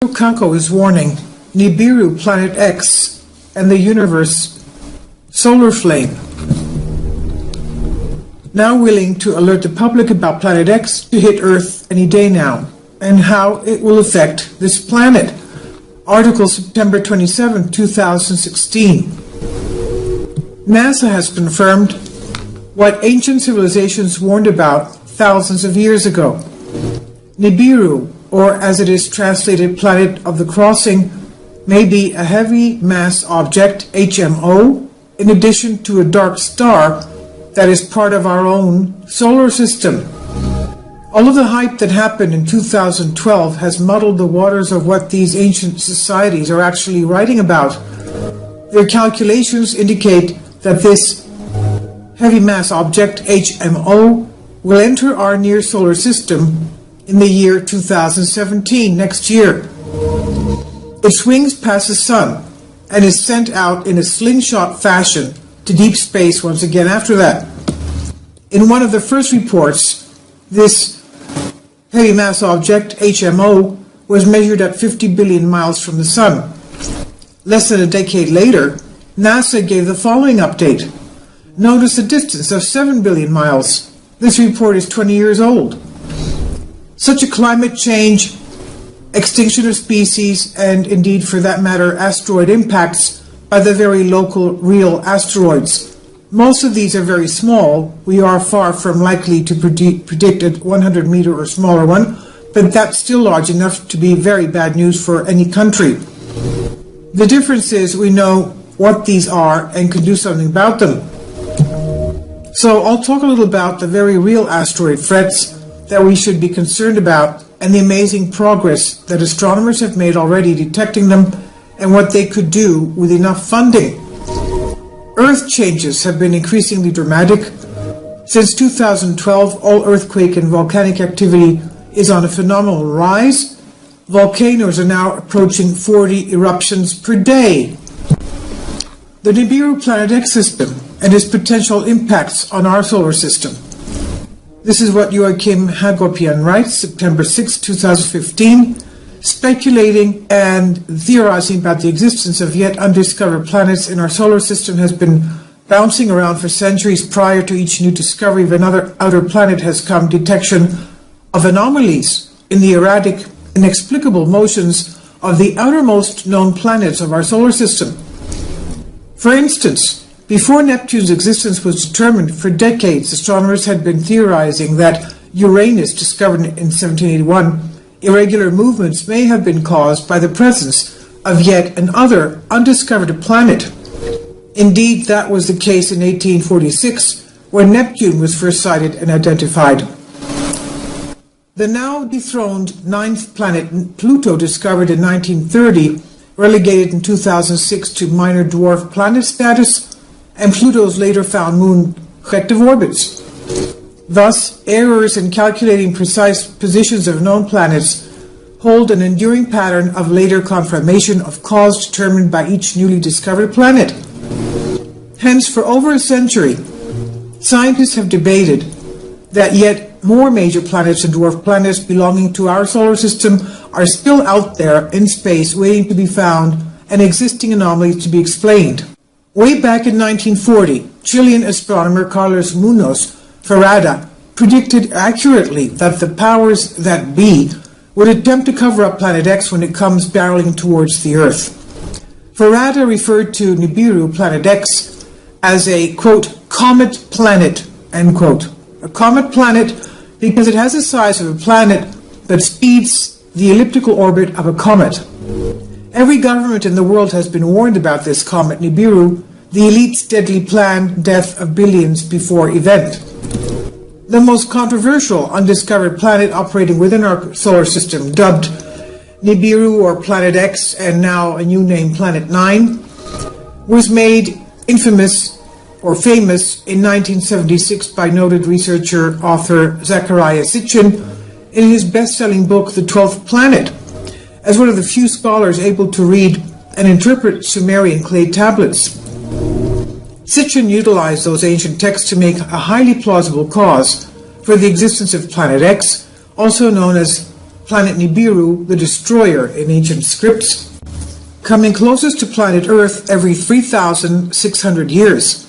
Kako is warning Nibiru, Planet X, and the universe solar flame. Now willing to alert the public about Planet X to hit Earth any day now, and how it will affect this planet. Article September 27, 2016. NASA has confirmed what ancient civilizations warned about thousands of years ago. Nibiru, or as it is translated, Planet of the Crossing, may be a heavy mass object, HMO, in addition to a dark star that is part of our own solar system. All of the hype that happened in 2012 has muddled the waters of what these ancient societies are actually writing about. Their calculations indicate that this heavy mass object, HMO, will enter our near solar system in the year 2017, next year. It swings past the sun and is sent out in a slingshot fashion to deep space once again after that. In one of the first reports, this heavy mass object, HMO, was measured at 50 billion miles from the sun. Less than a decade later, NASA gave the following update. Notice a distance of 7 billion miles. This report is 20 years old. Such a climate change, extinction of species, and indeed for that matter asteroid impacts by the very local real asteroids. Most of these are very small. We are far from likely to predict a 100-meter or smaller one, but that's still large enough to be very bad news for any country. The difference is we know what these are and can do something about them. So I'll talk a little about the very real asteroid threats that we should be concerned about and the amazing progress that astronomers have made already detecting them and what they could do with enough funding. Earth changes have been increasingly dramatic. Since 2012, all earthquake and volcanic activity is on a phenomenal rise. Volcanoes are now approaching 40 eruptions per day. The Nibiru Planet X system and its potential impacts on our solar system. This is what Joachim Hagopian writes, September 6, 2015, speculating and theorizing about the existence of yet undiscovered planets in our solar system has been bouncing around for centuries. Prior to each new discovery of another outer planet has come detection of anomalies in the erratic, inexplicable motions of the outermost known planets of our solar system. For instance, before Neptune's existence was determined, for decades astronomers had been theorizing that Uranus, discovered in 1781, irregular movements may have been caused by the presence of yet another undiscovered planet. Indeed, that was the case in 1846, when Neptune was first sighted and identified. The now dethroned ninth planet, Pluto, discovered in 1930, relegated in 2006 to minor dwarf planet status, and Pluto's later found moon corrective orbits. Thus, errors in calculating precise positions of known planets hold an enduring pattern of later confirmation of cause determined by each newly discovered planet. Hence, for over a century, scientists have debated that yet more major planets and dwarf planets belonging to our solar system are still out there in space waiting to be found and existing anomalies to be explained. Way back in 1940, Chilean astronomer Carlos Munoz Ferrada predicted accurately that the powers that be would attempt to cover up Planet X when it comes barreling towards the Earth. Ferrada referred to Nibiru, Planet X, as a, quote, comet planet, end quote. A comet planet because it has the size of a planet but speeds the elliptical orbit of a comet. Every government in the world has been warned about this comet Nibiru, the elite's deadly planned death of billions before event. The most controversial undiscovered planet operating within our solar system, dubbed Nibiru or Planet X, and now a new name, Planet 9, was made infamous or famous in 1976 by noted researcher author Zecharia Sitchin in his best-selling book, The 12th Planet, as one of the few scholars able to read and interpret Sumerian clay tablets. Sitchin utilized those ancient texts to make a highly plausible cause for the existence of Planet X, also known as planet Nibiru, the destroyer in ancient scripts, coming closest to planet Earth every 3,600 years.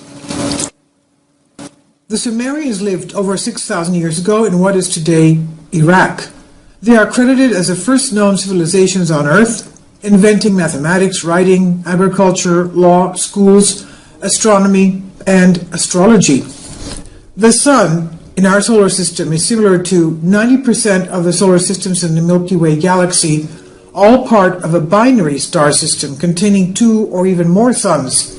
The Sumerians lived over 6,000 years ago in what is today Iraq. They are credited as the first known civilizations on Earth, inventing mathematics, writing, agriculture, law, schools, astronomy, and astrology. The Sun in our solar system is similar to 90% of the solar systems in the Milky Way galaxy, all part of a binary star system containing 2 or even more suns.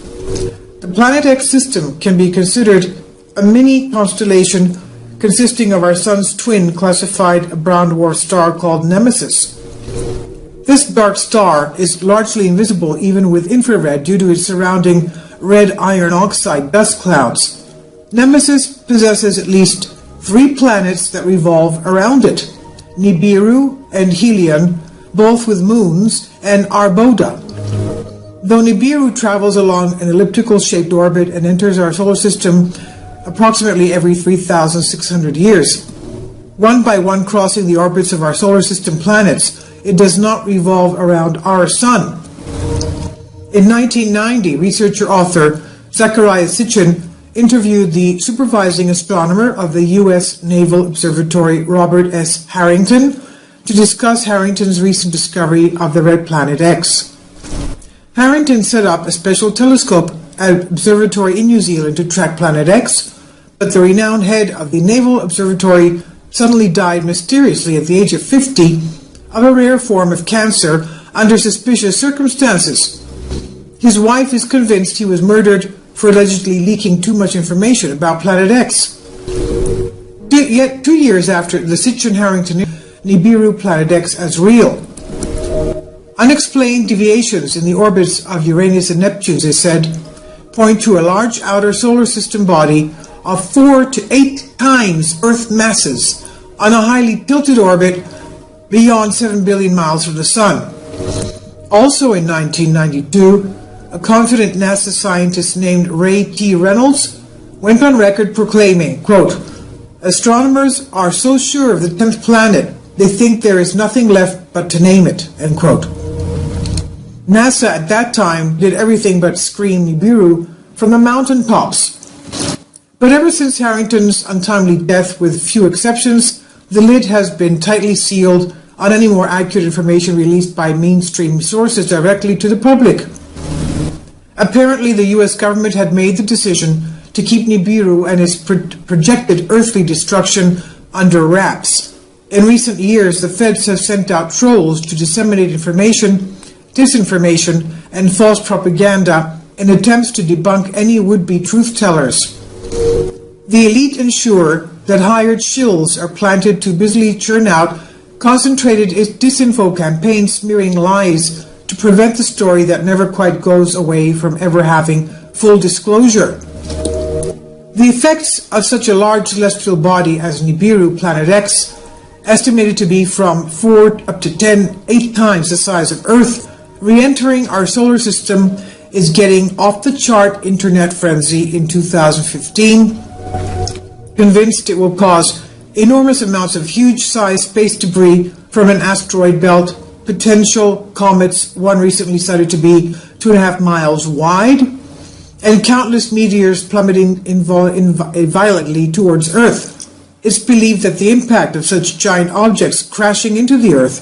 The Planet X system can be considered a mini constellation consisting of our Sun's twin, classified a brown dwarf star called Nemesis. This dark star is largely invisible even with infrared due to its surrounding red iron oxide dust clouds. Nemesis possesses at least 3 planets that revolve around it: Nibiru and Helion, both with moons, and Arboda. Though Nibiru travels along an elliptical-shaped orbit and enters our solar system approximately every 3,600 years, one by one crossing the orbits of our solar system planets, it does not revolve around our Sun. In 1990, researcher-author Zecharia Sitchin interviewed the supervising astronomer of the U.S. Naval Observatory, Robert S. Harrington, to discuss Harrington's recent discovery of the red planet X. Harrington set up a special telescope at an observatory in New Zealand to track Planet X, but the renowned head of the Naval Observatory suddenly died mysteriously at the age of 50 of a rare form of cancer under suspicious circumstances. His wife is convinced he was murdered for allegedly leaking too much information about Planet X. Yet 2 years after the Sitchin-Harrington, Nibiru Planet X as real. Unexplained deviations in the orbits of Uranus and Neptune, they said, point to a large outer solar system body of 4 to 8 times Earth masses on a highly tilted orbit beyond 7 billion miles from the Sun. Also in 1992, a confident NASA scientist named Ray T. Reynolds went on record proclaiming, quote, "Astronomers are so sure of the 10th planet, they think there is nothing left but to name it," end quote. NASA at that time did everything but scream Nibiru from the mountaintops. But ever since Harrington's untimely death, with few exceptions, the lid has been tightly sealed on any more accurate information released by mainstream sources directly to the public. Apparently, the U.S. government had made the decision to keep Nibiru and its projected earthly destruction under wraps. In recent years, the feds have sent out trolls to disseminate information, disinformation, and false propaganda in attempts to debunk any would-be truth-tellers. The elite ensure that hired shills are planted to busily churn out concentrated disinfo campaigns smearing lies to prevent the story that never quite goes away from ever having full disclosure. The effects of such a large celestial body as Nibiru Planet X, estimated to be from 4 up to 8 times the size of Earth, re-entering our solar system, is getting off-the-chart internet frenzy in 2015, convinced it will cause enormous amounts of huge-sized space debris from an asteroid belt, potential comets, one recently cited to be 2.5 miles wide, and countless meteors plummeting violently towards Earth. It's believed that the impact of such giant objects crashing into the Earth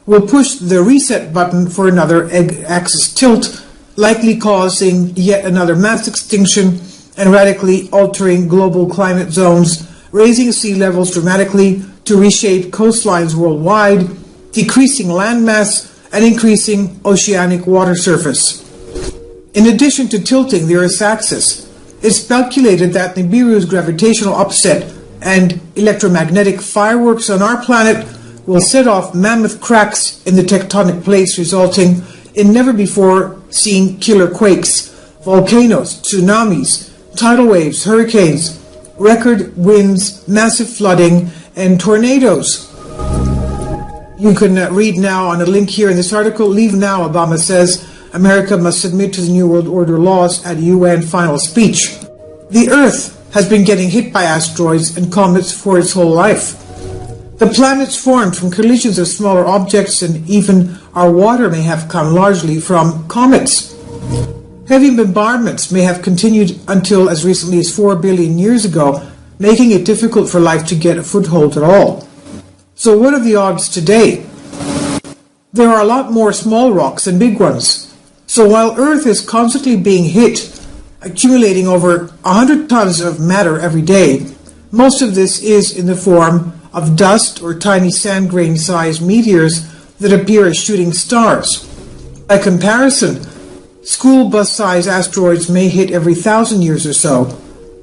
will push the reset button for another axis tilt, likely causing yet another mass extinction and radically altering global climate zones, raising sea levels dramatically to reshape coastlines worldwide, decreasing landmass, and increasing oceanic water surface. In addition to tilting the Earth's axis, it's speculated that Nibiru's gravitational upset and electromagnetic fireworks on our planet will set off mammoth cracks in the tectonic plates, resulting in never-before-seen killer quakes, volcanoes, tsunamis, tidal waves, hurricanes, record winds, massive flooding, and tornadoes. You can read now on a link here in this article, "Leave Now," Obama says, America must submit to the New World Order laws at UN final speech. The Earth has been getting hit by asteroids and comets for its whole life. The planets formed from collisions of smaller objects, and even our water may have come largely from comets. Heavy bombardments may have continued until as recently as 4 billion years ago, making it difficult for life to get a foothold at all. So what are the odds today? There are a lot more small rocks than big ones. So while Earth is constantly being hit, accumulating over 100 tons of matter every day, most of this is in the form of dust or tiny sand grain-sized meteors that appear as shooting stars. By comparison, school bus-sized asteroids may hit every 1,000 years or so.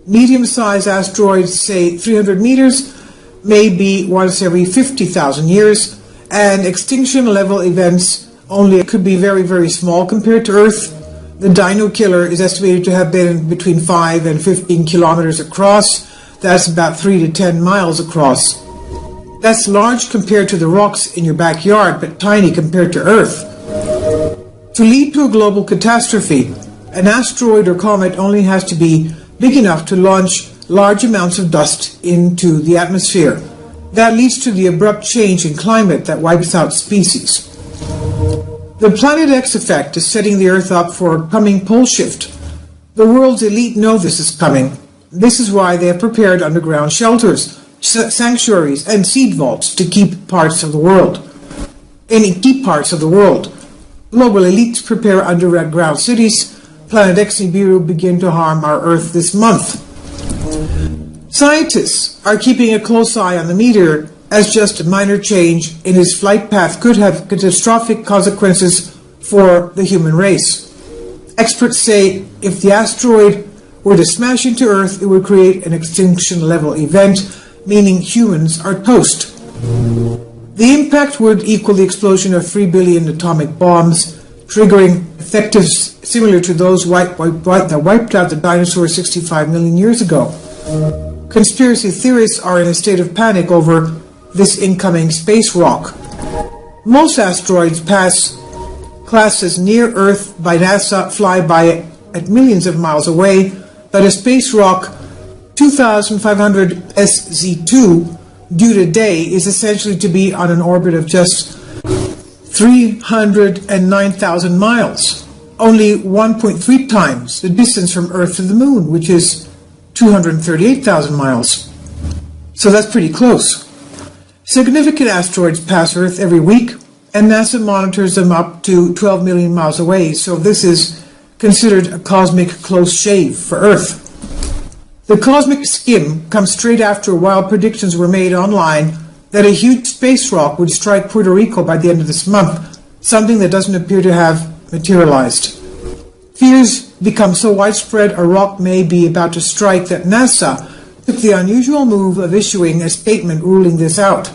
Medium-sized asteroids, say 300 meters, may be once every 50,000 years, and extinction-level events only could be very, very small compared to Earth. The Dino Killer is estimated to have been between 5 and 15 kilometers across. That's about 3 to 10 miles across. That's large compared to the rocks in your backyard, but tiny compared to Earth. To lead to a global catastrophe, an asteroid or comet only has to be big enough to launch large amounts of dust into the atmosphere. That leads to the abrupt change in climate that wipes out species. The Planet X effect is setting the Earth up for a coming pole shift. The world's elite know this is coming. This is why they have prepared underground shelters, sanctuaries, and seed vaults to keep parts of the world. Global elites prepare underground cities. Planet X and Nibiru begin to harm our Earth this month. Scientists are keeping a close eye on the meteor, as just a minor change in its flight path could have catastrophic consequences for the human race. Experts say if the asteroid were to smash into Earth, it would create an extinction-level event, meaning humans are toast. The impact would equal the explosion of 3 billion atomic bombs, triggering effects similar to those that wiped out the dinosaurs 65 million years ago. Conspiracy theorists are in a state of panic over this incoming space rock. Most asteroids pass classed as near Earth by NASA fly by at millions of miles away, but a space rock 2500 SZ2 due today is essentially to be on an orbit of just 309,000 miles, only 1.3 times the distance from Earth to the Moon, which is 238,000 miles. So that's pretty close. Significant asteroids pass Earth every week, and NASA monitors them up to 12 million miles away, so this is considered a cosmic close shave for Earth. The cosmic skim comes straight after wild predictions were made online that a huge space rock would strike Puerto Rico by the end of this month, something that doesn't appear to have materialized. Fears become so widespread a rock may be about to strike that NASA took the unusual move of issuing a statement ruling this out.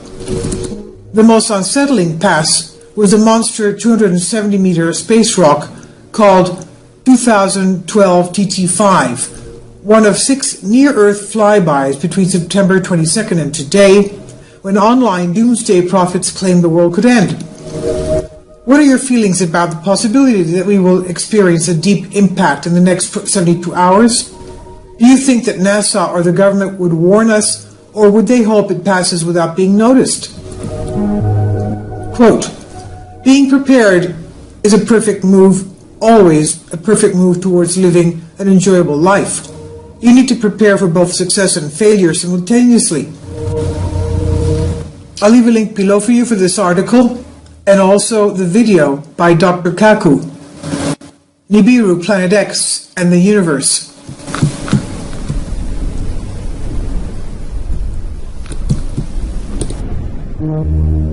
The most unsettling pass was a monster 270-meter space rock called 2012 TT5, one of 6 near-Earth flybys between September 22nd and today, when online doomsday prophets claimed the world could end. What are your feelings about the possibility that we will experience a deep impact in the next 72 hours? Do you think that NASA or the government would warn us, or would they hope it passes without being noticed? Quote, being prepared is a perfect move, always a perfect move towards living an enjoyable life. You need to prepare for both success and failure simultaneously. I'll leave a link below for you for this article and also the video by Dr. Kaku, Nibiru, Planet X, and the Universe. Mm-hmm.